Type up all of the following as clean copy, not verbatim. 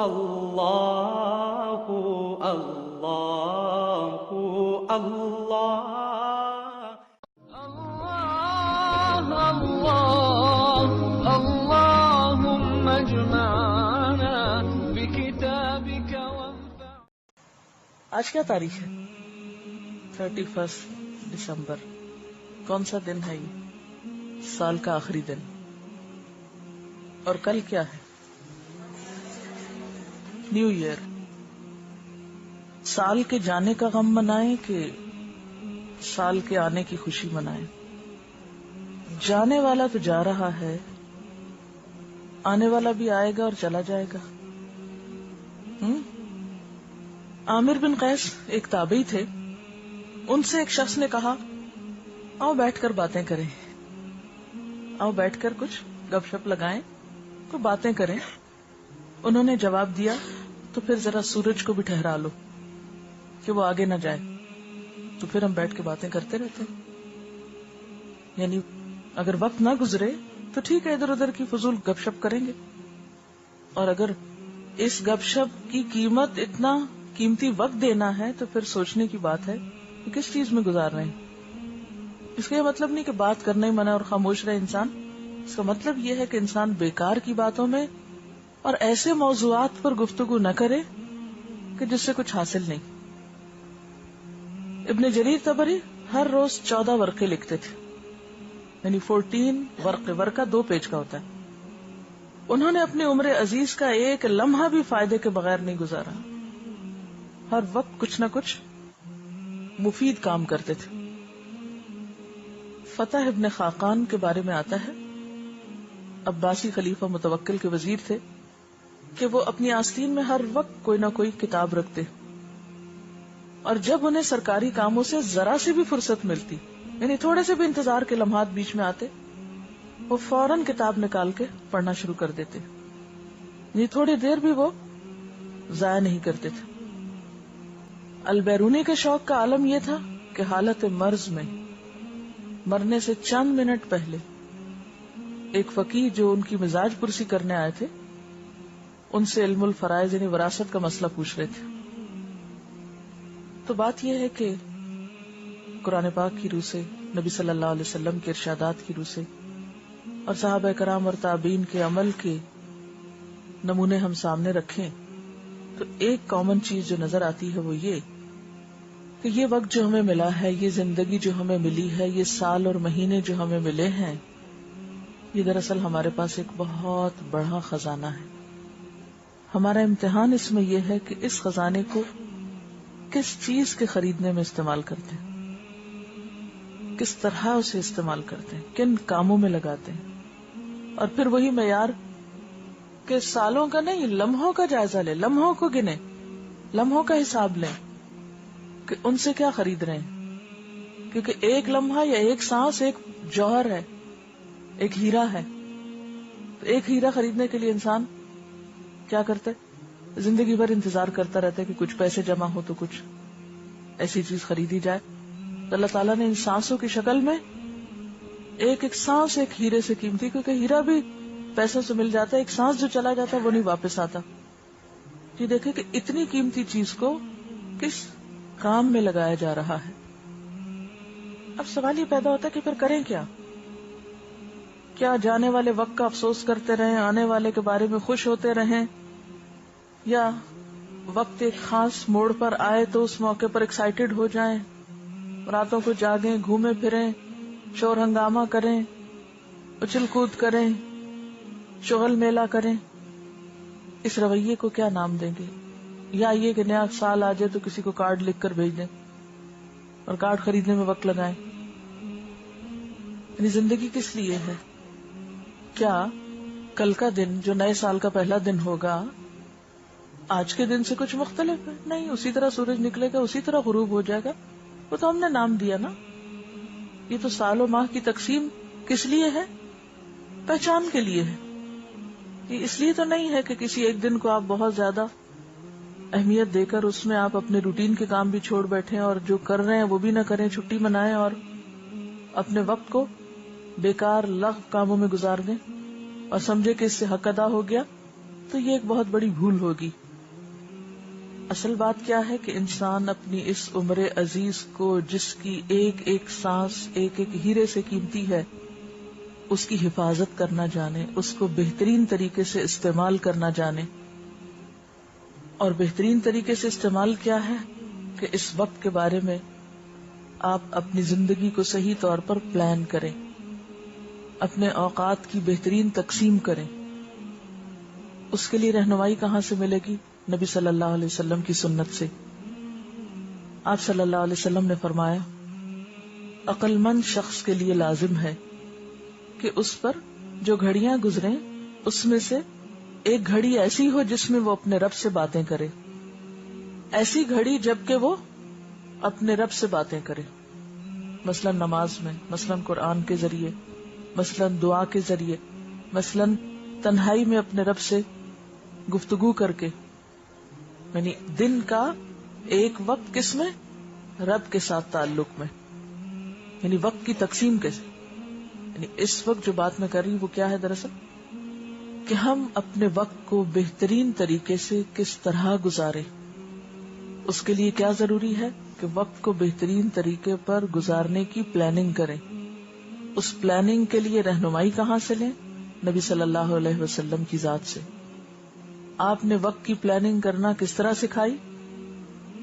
اللہ اللہ اللہ اللهم اجمعنا بكتابك وانفعنا. آج کیا تاریخ ہے؟ 31 دسمبر. کون سا دن ہے یہ؟ سال کا آخری دن. اور کل کیا ہے؟ New year. سال کے جانے کا غم منائیں کہ سال کے آنے کی خوشی منائیں؟ جانے والا تو جا رہا ہے، آنے والا بھی آئے گا اور چلا جائے گا. عامر بن قیس ایک تابعی تھے. ان سے ایک شخص نے کہا آؤ بیٹھ کر باتیں کریں، آؤ بیٹھ کر کچھ گپ شپ لگائیں، کوئی باتیں کریں. انہوں نے جواب دیا تو پھر ذرا سورج کو بھی ٹھہرا لو کہ وہ آگے نہ جائے، تو پھر ہم بیٹھ کے باتیں کرتے رہتے. یعنی اگر وقت نہ گزرے تو ٹھیک ہے، ادھر ادھر کی فضول گپ شپ کریں گے، اور اگر اس گپ شپ کی قیمت اتنا قیمتی وقت دینا ہے تو پھر سوچنے کی بات ہے کہ کس چیز میں گزار رہے ہیں. اس کا یہ مطلب نہیں کہ بات کرنا ہی منع اور خاموش رہے انسان. اس کا مطلب یہ ہے کہ انسان بیکار کی باتوں میں اور ایسے موضوعات پر گفتگو نہ کرے کہ جس سے کچھ حاصل نہیں. ابن جریر طبری ہر روز 14 ورقے لکھتے تھے، یعنی 14 ورقے. ورقہ 2 پیج کا ہوتا ہے. انہوں نے اپنی عمر عزیز کا ایک لمحہ بھی فائدے کے بغیر نہیں گزارا. ہر وقت کچھ نہ کچھ مفید کام کرتے تھے. فتح ابن خاقان کے بارے میں آتا ہے، عباسی خلیفہ متوکل کے وزیر تھے، کہ وہ اپنی آستین میں ہر وقت کوئی نہ کوئی کتاب رکھتے، اور جب انہیں سرکاری کاموں سے ذرا سی بھی فرصت ملتی، یعنی تھوڑے سے بھی انتظار کے لمحات بیچ میں آتے، وہ فوراً کتاب نکال کے پڑھنا شروع کر دیتے. یعنی تھوڑی دیر بھی وہ ضائع نہیں کرتے تھے. البیرونی کے شوق کا عالم یہ تھا کہ حالت مرض میں مرنے سے چند منٹ پہلے ایک فقیہ جو ان کی مزاج پرسی کرنے آئے تھے، ان سے علم الفرائض یعنی وراثت کا مسئلہ پوچھ رہے تھے. تو بات یہ ہے کہ قرآن پاک کی روح سے، نبی صلی اللہ علیہ وسلم کے ارشادات کی روح سے، اور صحابہ کرام اور تابعین کے عمل کے نمونے ہم سامنے رکھیں تو ایک کامن چیز جو نظر آتی ہے وہ یہ کہ یہ وقت جو ہمیں ملا ہے، یہ زندگی جو ہمیں ملی ہے، یہ سال اور مہینے جو ہمیں ملے ہیں، یہ دراصل ہمارے پاس ایک بہت بڑا خزانہ ہے. ہمارا امتحان اس میں یہ ہے کہ اس خزانے کو کس چیز کے خریدنے میں استعمال کرتے ہیں، کس طرح اسے استعمال کرتے ہیں، کن کاموں میں لگاتے ہیں. اور پھر وہی معیار کہ سالوں کا نہیں، لمحوں کا جائزہ لیں، لمحوں کو گنے، لمحوں کا حساب لیں کہ ان سے کیا خرید رہے ہیں. کیونکہ ایک لمحہ یا ایک سانس ایک جوہر ہے، ایک ہیرا ہے. تو ایک ہیرا خریدنے کے لیے انسان کیا کرتا ہے؟ زندگی بھر انتظار کرتا رہتا ہے کہ کچھ پیسے جمع ہو تو کچھ ایسی چیز خریدی جائے. تو اللہ تعالیٰ نے ان سانسوں کی شکل میں ایک ایک سانس ایک ہیرے سے قیمتی، کیونکہ ہیرا بھی پیسوں سے مل جاتا ہے، ایک سانس جو چلا جاتا ہے وہ نہیں واپس آتا. یہ دیکھیں کہ اتنی قیمتی چیز کو کس کام میں لگایا جا رہا ہے. اب سوال یہ پیدا ہوتا ہے کہ پھر کریں کیا؟ کیا جانے والے وقت کا افسوس کرتے رہیں، آنے والے کے بارے میں خوش ہوتے رہیں، یا وقت ایک خاص موڑ پر آئے تو اس موقع پر ایکسائٹیڈ ہو جائیں، راتوں کو جاگیں، گھومیں پھریں، شور ہنگامہ کریں، اچھل کود کریں، شغل میلہ کریں؟ اس رویے کو کیا نام دیں گے؟ یا یہ کہ نیا سال آ جائے تو کسی کو کارڈ لکھ کر بھیج دیں اور کارڈ خریدنے میں وقت لگائیں؟ یعنی زندگی کس لیے ہے؟ کیا کل کا دن جو نئے سال کا پہلا دن ہوگا آج کے دن سے کچھ مختلف ہے؟ نہیں، اسی طرح سورج نکلے گا، اسی طرح غروب ہو جائے گا. وہ تو ہم نے نام دیا نا. یہ تو سال و ماہ کی تقسیم کس لیے ہے؟ پہچان کے لیے ہے. یہ اس لیے تو نہیں ہے کہ کسی ایک دن کو آپ بہت زیادہ اہمیت دے کر اس میں آپ اپنے روٹین کے کام بھی چھوڑ بیٹھیں اور جو کر رہے ہیں وہ بھی نہ کریں، چھٹی منائیں اور اپنے وقت کو بیکار لغو کاموں میں گزار دیں اور سمجھے کہ اس سے حق ادا ہو گیا. تو یہ ایک بہت بڑی بھول ہوگی. اصل بات کیا ہے کہ انسان اپنی اس عمر عزیز کو، جس کی ایک ایک سانس ایک ایک ہیرے سے قیمتی ہے، اس کی حفاظت کرنا جانے، اس کو بہترین طریقے سے استعمال کرنا جانے. اور بہترین طریقے سے استعمال کیا ہے کہ اس وقت کے بارے میں آپ اپنی زندگی کو صحیح طور پر پلان کریں، اپنے اوقات کی بہترین تقسیم کریں. اس کے لیے رہنمائی کہاں سے ملے گی؟ نبی صلی اللہ علیہ وسلم کی سنت سے. آپ صلی اللہ علیہ وسلم نے فرمایا، عقل مند شخص کے لیے لازم ہے کہ اس پر جو گھڑیاں گزریں اس میں سے ایک گھڑی ایسی ہو جس میں وہ اپنے رب سے باتیں کرے. ایسی گھڑی جبکہ وہ اپنے رب سے باتیں کرے، مثلا نماز میں، مثلا قرآن کے ذریعے، مثلا دعا کے ذریعے، مثلا تنہائی میں اپنے رب سے گفتگو کر کے. یعنی دن کا ایک وقت کس میں؟ رب کے ساتھ تعلق میں. یعنی وقت کی تقسیم کیسے؟ یعنی اس وقت جو بات میں کر رہی ہوں وہ کیا ہے دراصل؟ کہ ہم اپنے وقت کو بہترین طریقے سے کس طرح گزاریں. اس کے لیے کیا ضروری ہے کہ وقت کو بہترین طریقے پر گزارنے کی پلاننگ کریں. اس پلاننگ کے لیے رہنمائی کہاں سے لیں؟ نبی صلی اللہ علیہ وسلم کی ذات سے. آپ نے وقت کی پلاننگ کرنا کس طرح سکھائی؟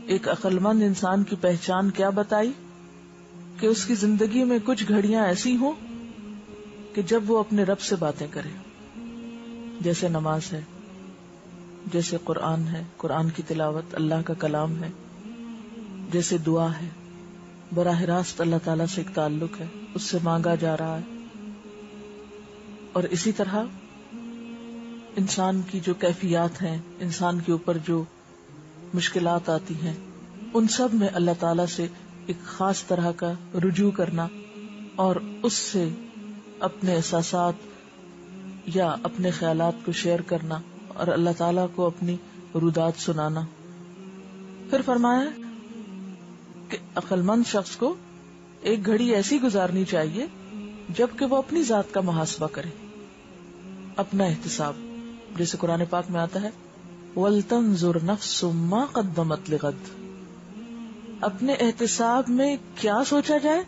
ایک عقل مند انسان کی پہچان کیا بتائی؟ کہ اس کی زندگی میں کچھ گھڑیاں ایسی ہوں کہ جب وہ اپنے رب سے باتیں کرے، جیسے نماز ہے، جیسے قرآن ہے، قرآن کی تلاوت، اللہ کا کلام ہے، جیسے دعا ہے، براہ راست اللہ تعالیٰ سے ایک تعلق ہے، اس سے مانگا جا رہا ہے. اور اسی طرح انسان کی جو کیفیات ہیں، انسان کے اوپر جو مشکلات آتی ہیں، ان سب میں اللہ تعالیٰ سے ایک خاص طرح کا رجوع کرنا اور اس سے اپنے احساسات یا اپنے خیالات کو شیئر کرنا اور اللہ تعالیٰ کو اپنی رودات سنانا. پھر فرمایا کہ عقل مند شخص کو ایک گھڑی ایسی گزارنی چاہیے جبکہ وہ اپنی ذات کا محاسبہ کرے، اپنا احتساب. جیسے قرآن پاک میں آتا ہے وَلْتَنْظُرْ نَفْسٌ مَا قَدَّمَتْ لِغَدٍ. اپنے احتساب میں کیا سوچا جائے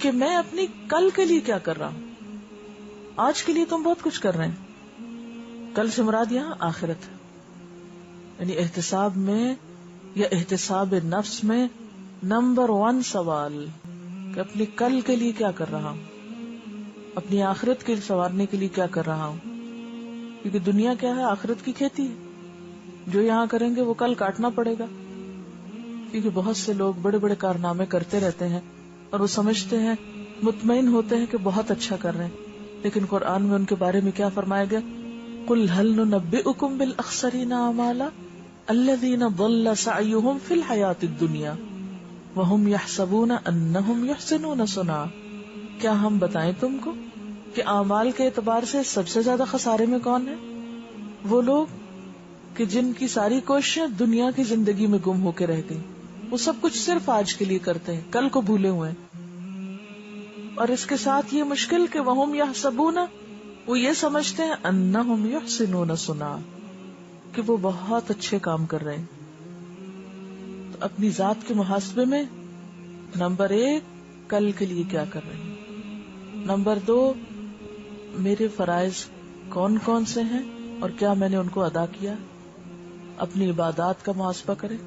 کہ میں اپنی کل کے لیے کیا کر رہا ہوں. آج کے لیے تم بہت کچھ کر رہے ہیں، کل سے مراد یہاں آخرت ہے. یعنی احتساب میں یا احتساب نفس میں نمبر 1 سوال کہ اپنی کل کے لیے کیا کر رہا ہوں، اپنی آخرت کے سنوارنے کے لیے کیا کر رہا ہوں. کیونکہ دنیا کیا ہے؟ آخرت کی کھیتی ہے. جو یہاں کریں گے وہ کل کاٹنا پڑے گا. کیونکہ بہت سے لوگ بڑے بڑے کارنامے کرتے رہتے ہیں اور وہ سمجھتے ہیں، مطمئن ہوتے ہیں کہ بہت اچھا کر رہے ہیں، لیکن قرآن میں ان کے بارے میں کیا فرمایا گیا؟ قُلْ هَلْ نُنَبِّئُكُمْ بِالْأَخْسَرِينَ أَعْمَالًا الَّذِينَ ضَلَّ سَعْيُهُمْ فِي الْحَيَاةِ الدُّنْيَا وَهُمْ يَحْسَبُونَ أَنَّهُمْ يُحْسِنُونَ صُنْعًا. کیا ہم بتائیں تم کو کہ اعمال کے اعتبار سے سب سے زیادہ خسارے میں کون ہے؟ وہ لوگ کہ جن کی ساری کوششیں دنیا کی زندگی میں گم ہو کے رہ گئی. وہ سب کچھ صرف آج کے لیے کرتے ہیں، کل کو بھولے ہوئے ہیں. اور اس کے ساتھ یہ مشکل کہ وہم یحسبون، وہ یہ سمجھتے ہیں انہم یحسنون صنعا، کہ وہ بہت اچھے کام کر رہے ہیں. تو اپنی ذات کے محاسبے میں نمبر 1 کل کے لیے کیا کر رہے ہیں، نمبر 2 میرے فرائض کون کون سے ہیں اور کیا میں نے ان کو ادا کیا. اپنی عبادات کا محاسبہ کرے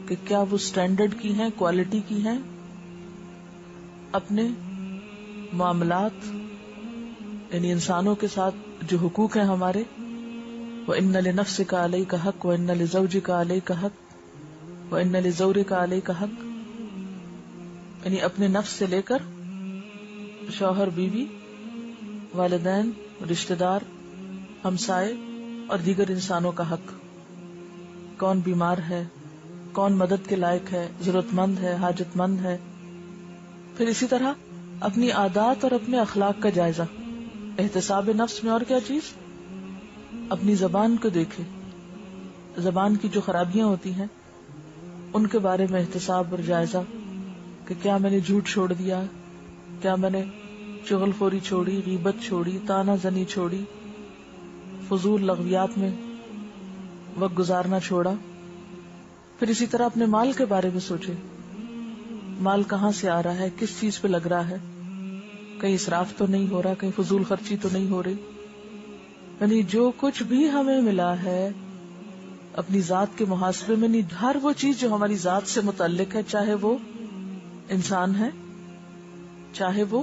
کہ کیا وہ سٹینڈرڈ کی ہیں، کوالٹی کی ہیں. اپنے معاملات یعنی انسانوں کے ساتھ جو حقوق ہیں ہمارے، وَإِنَّ لِنَفْسِكَ عَلَيْكَ حَقٌّ وَإِنَّ لِزَوْجِكَ عَلَيْكَ حَقٌّ وَإِنَّ لِزَوْرِكَ عَلَيْكَ حَقٌّ. یعنی اپنے نفس سے لے کر شوہر، بیوی، والدین، رشتہ دار، ہمسائے اور دیگر انسانوں کا حق. کون بیمار ہے، کون مدد کے لائق ہے، ضرورت مند ہے، حاجت مند ہے. پھر اسی طرح اپنی عادات اور اپنے اخلاق کا جائزہ. احتساب نفس میں اور کیا چیز؟ اپنی زبان کو دیکھے، زبان کی جو خرابیاں ہوتی ہیں ان کے بارے میں احتساب اور جائزہ کہ کیا میں نے جھوٹ چھوڑ دیا، کیا میں نے چغل خوری چھوڑی، غیبت چھوڑی، طعنہ زنی چھوڑی، فضول لغویات میں وقت گزارنا چھوڑا. پھر اسی طرح اپنے مال کے بارے میں سوچے. مال کہاں سے آ رہا ہے, کس چیز پہ لگ رہا ہے, کہیں اسراف تو نہیں ہو رہا, کہیں فضول خرچی تو نہیں ہو رہی. یعنی جو کچھ بھی ہمیں ملا ہے اپنی ذات کے محاسبے میں نہیں, ہر وہ چیز جو ہماری ذات سے متعلق ہے, چاہے وہ انسان ہے, چاہے وہ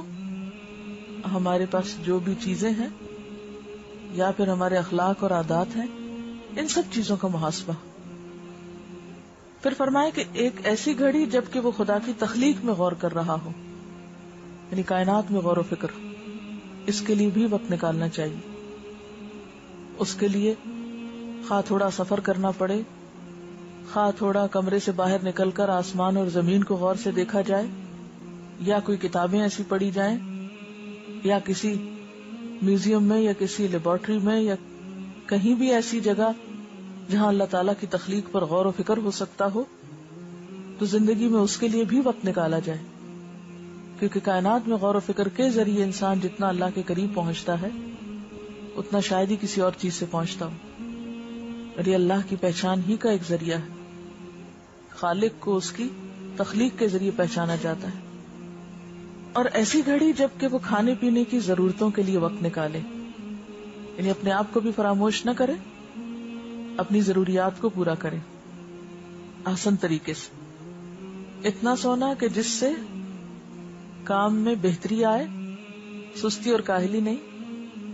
ہمارے پاس جو بھی چیزیں ہیں, یا پھر ہمارے اخلاق اور عادات ہیں, ان سب چیزوں کا محاسبہ. پھر فرمائے کہ ایک ایسی گھڑی جبکہ وہ خدا کی تخلیق میں غور کر رہا ہو, یعنی کائنات میں غور و فکر, اس کے لیے بھی وقت نکالنا چاہیے. اس کے لیے خواہ تھوڑا سفر کرنا پڑے, خواہ تھوڑا کمرے سے باہر نکل کر آسمان اور زمین کو غور سے دیکھا جائے, یا کوئی کتابیں ایسی پڑھی جائیں, یا کسی میوزیم میں یا کسی لیبارٹری میں یا کہیں بھی ایسی جگہ جہاں اللہ تعالیٰ کی تخلیق پر غور و فکر ہو سکتا ہو, تو زندگی میں اس کے لیے بھی وقت نکالا جائے. کیونکہ کائنات میں غور و فکر کے ذریعے انسان جتنا اللہ کے قریب پہنچتا ہے اتنا شاید ہی کسی اور چیز سے پہنچتا ہو. اور یہ اللہ کی پہچان ہی کا ایک ذریعہ ہے. خالق کو اس کی تخلیق کے ذریعے پہچانا جاتا ہے. اور ایسی گھڑی جب کہ وہ کھانے پینے کی ضرورتوں کے لیے وقت نکالے, یعنی اپنے آپ کو بھی فراموش نہ کرے, اپنی ضروریات کو پورا کرے آسان طریقے سے. اتنا سونا کہ جس سے کام میں بہتری آئے, سستی اور کاہلی نہیں.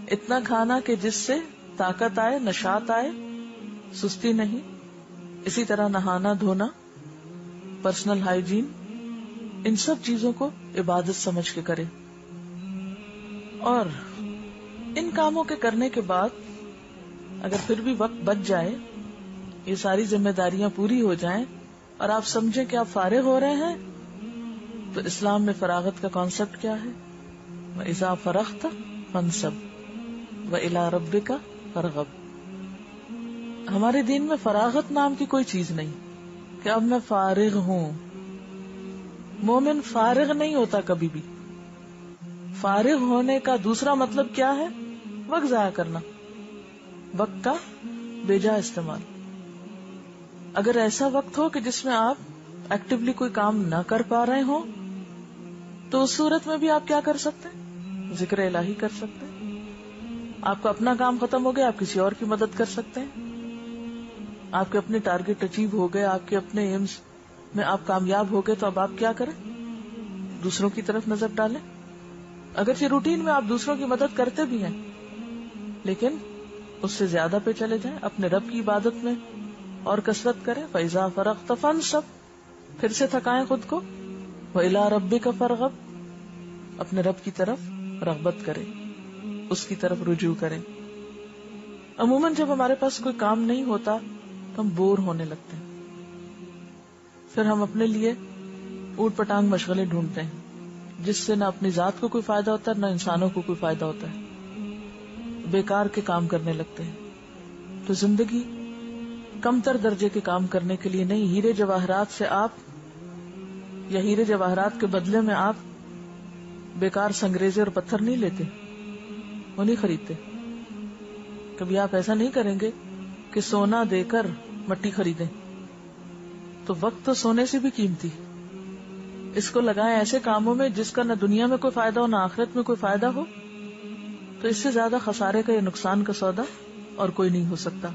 اتنا کھانا کہ جس سے طاقت آئے, نشاط آئے, سستی نہیں. اسی طرح نہانا دھونا, پرسنل ہائیجین, ان سب چیزوں کو عبادت سمجھ کے کرے. اور ان کاموں کے کرنے کے بعد اگر پھر بھی وقت بچ جائے, یہ ساری ذمہ داریاں پوری ہو جائیں اور آپ سمجھیں کہ آپ فارغ ہو رہے ہیں, تو اسلام میں فراغت کا کانسیپٹ کیا ہے؟ وَإِذَا فَرَغْتَ فَانْصَبْ وَإِلَىٰ رَبِّكَ فَارْغَب. ہمارے دین میں فراغت نام کی کوئی چیز نہیں کہ اب میں فارغ ہوں. مومن فارغ نہیں ہوتا کبھی بھی. فارغ ہونے کا دوسرا مطلب کیا ہے؟ وقت ضائع کرنا, وقت کا بیجا استعمال. اگر ایسا وقت ہو کہ جس میں آپ ایکٹیولی کوئی کام نہ کر پا رہے ہوں, تو اس صورت میں بھی آپ کیا کر سکتے ہیں؟ ذکر الہی کر سکتے ہیں. آپ کا اپنا کام ختم ہو گیا, آپ کسی اور کی مدد کر سکتے ہیں. آپ کے اپنے ٹارگٹ اچیو ہو گئے, آپ کے اپنے ایمز میں آپ کامیاب ہو گئے, تو اب آپ کیا کریں؟ دوسروں کی طرف نظر ڈالیں. اگرچہ روٹین میں آپ دوسروں کی مدد کرتے بھی ہیں, لیکن اس سے زیادہ پہ چلے جائیں, اپنے رب کی عبادت میں اور کثرت کریں. فَإِذَا فَرَغْتَ فَانْصَبْ, پھر سے تھکائیں خود کو. وَإِلَىٰ رَبِّكَ فَارْغَب, اپنے رب کی طرف رغبت کریں, اس کی طرف رجوع کریں. عموماً جب ہمارے پاس کوئی کام نہیں ہوتا تو ہم بور ہونے لگتے ہیں. پھر ہم اپنے لیے اوٹ پٹانگ مشغلے ڈھونڈتے ہیں, جس سے نہ اپنی ذات کو کوئی فائدہ ہوتا ہے, نہ انسانوں کو کوئی فائدہ ہوتا ہے. بیکار کے کام کرنے لگتے ہیں. تو زندگی کم تر درجے کے کام کرنے کے لیے نہیں. ہیرے جواہرات سے آپ, یا ہیرے جواہرات کے بدلے میں آپ بیکار سنگریزے اور پتھر نہیں لیتے, وہ نہیں خریدتے. کبھی آپ ایسا نہیں کریں گے کہ سونا دے کر مٹی خریدیں. تو وقت تو سونے سے بھی قیمتی. اس کو لگائیں ایسے کاموں میں جس کا نہ دنیا میں کوئی فائدہ ہو نہ آخرت میں کوئی فائدہ ہو. تو اس سے زیادہ خسارے کا یا نقصان کا سودا اور کوئی نہیں ہو سکتا.